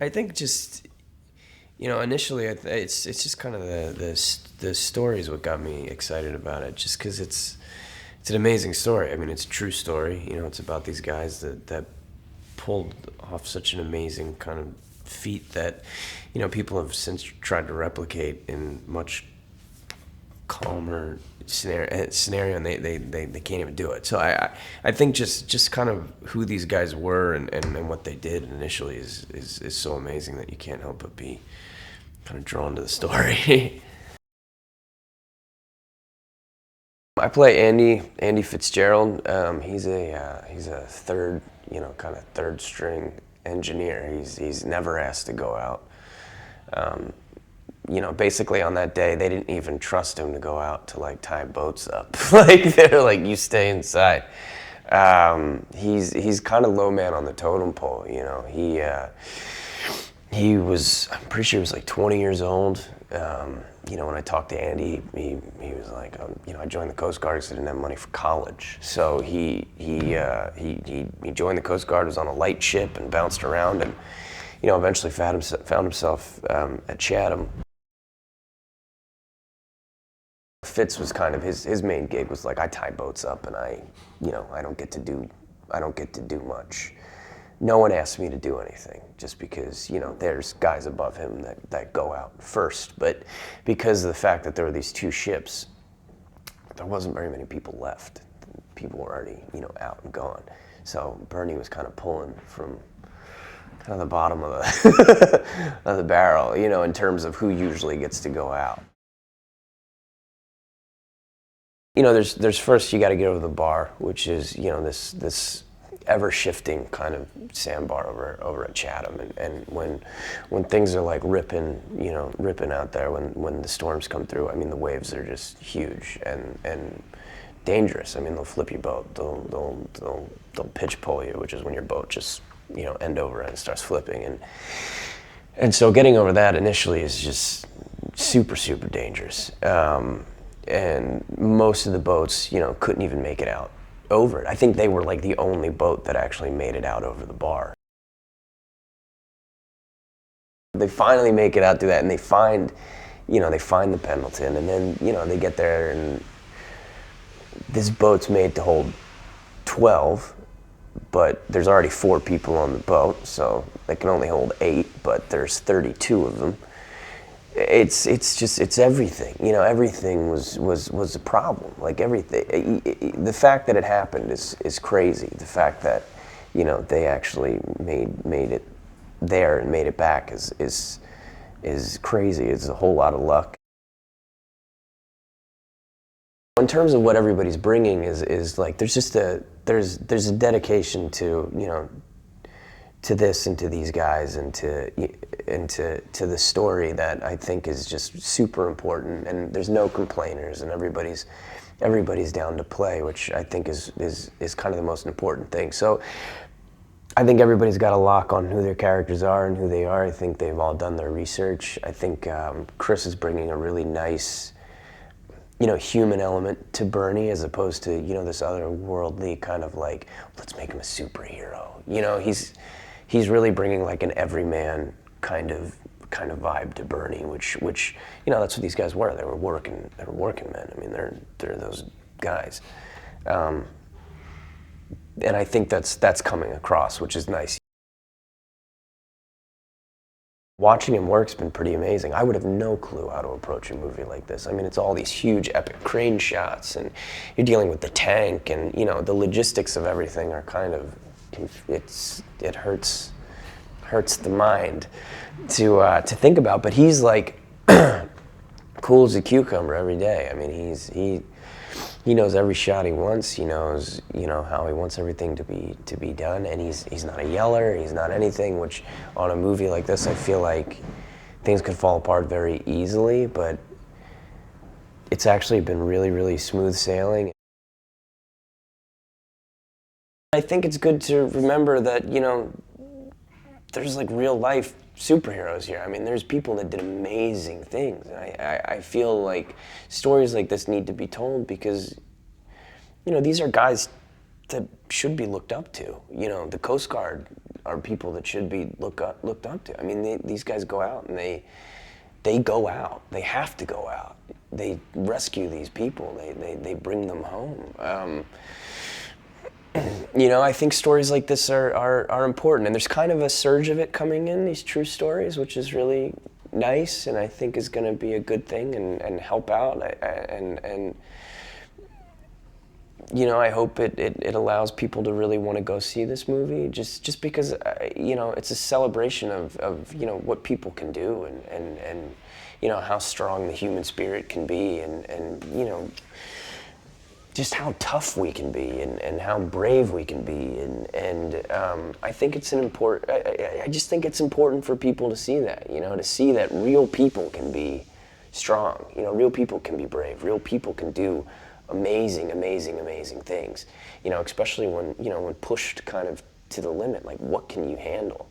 I think just, initially it's just kind of the story is what got me excited about it. Just because it's an amazing story. I mean, it's a true story. It's about these guys that pulled off such an amazing kind of feat that people have since tried to replicate in much calmer scenario, and they can't even do it. So I think just kind of who these guys were and what they did initially is so amazing that you can't help but be kind of drawn to the story. I play Andy Fitzgerald. He's a third, kind of third string engineer. He's never asked to go out. Basically on that day, they didn't even trust him to go out to like tie boats up. Like they're like, you stay inside. He's kind of low man on the totem pole. He was, I'm pretty sure he was like 20 years old. When I talked to Andy, he was like, I joined the Coast Guard because I didn't have money for college. So he joined the Coast Guard, was on a light ship and bounced around, and eventually found himself at Chatham. Fitz was kind of his main gig was like, I tie boats up, and I don't get to do much. No one asked me to do anything, just because there's guys above him that go out first. But because of the fact that there were these two ships, there wasn't very many people left. People were already out and gone. So Bernie was kind of pulling from kind of the bottom of the of the barrel, in terms of who usually gets to go out. There's first you got to get over the bar, which is this ever-shifting kind of sandbar over at Chatham, and when things are like ripping out there, when the storms come through, I mean the waves are just huge and dangerous. I mean they'll flip your boat, they'll pitch pull you, which is when your boat just end over end starts flipping, and so getting over that initially is just super dangerous. And most of the boats couldn't even make it out over it. I think they were like the only boat that actually made it out over the bar. They finally make it out through that, and they find the Pendleton, and then they get there, and this boat's made to hold 12, but there's already 4 people on the boat, so they can only hold 8, but there's 32 of them. It's everything. Everything was a problem. Like everything, the fact that it happened is crazy. The fact that they actually made it there and made it back is crazy. It's a whole lot of luck. In terms of what everybody's bringing is like there's a dedication to to this and to these guys and to the story that I think is just super important, and there's no complainers, and everybody's down to play, which I think is kind of the most important thing. So I think everybody's got a lock on who their characters are and who they are. I think they've all done their research. I think Chris is bringing a really nice human element to Bernie, as opposed to this otherworldly kind of like, let's make him a superhero. He's really bringing like an everyman kind of vibe to Bernie, which that's what these guys were. They were working men. I mean, they're those guys, and I think that's coming across, which is nice. Watching him work's been pretty amazing. I would have no clue how to approach a movie like this. I mean, it's all these huge epic crane shots, and you're dealing with the tank, and the logistics of everything are kind of, it hurts the mind to think about. But he's like cool as a cucumber every day. I mean, he knows every shot he wants. He knows how he wants everything to be done, and he's not a yeller. He's not anything. Which on a movie like this, I feel like things could fall apart very easily. But it's actually been really smooth sailing. I think it's good to remember that there's like real life superheroes here. I mean, there's people that did amazing things. I feel like stories like this need to be told because, these are guys that should be looked up to. The Coast Guard, are people that should be looked up to. I mean, these guys go out and they go out. They have to go out. They rescue these people. They bring them home. I think stories like this are important, and there's kind of a surge of it coming in, these true stories, which is really nice, and I think is going to be a good thing and help out. I hope it allows people to really want to go see this movie, just because, it's a celebration of what people can do and how strong the human spirit can be and just how tough we can be and how brave we can be. And I think it's I just think it's important for people to see that, to see that real people can be strong, real people can be brave, real people can do amazing, amazing, amazing things, especially when pushed kind of to the limit, like what can you handle?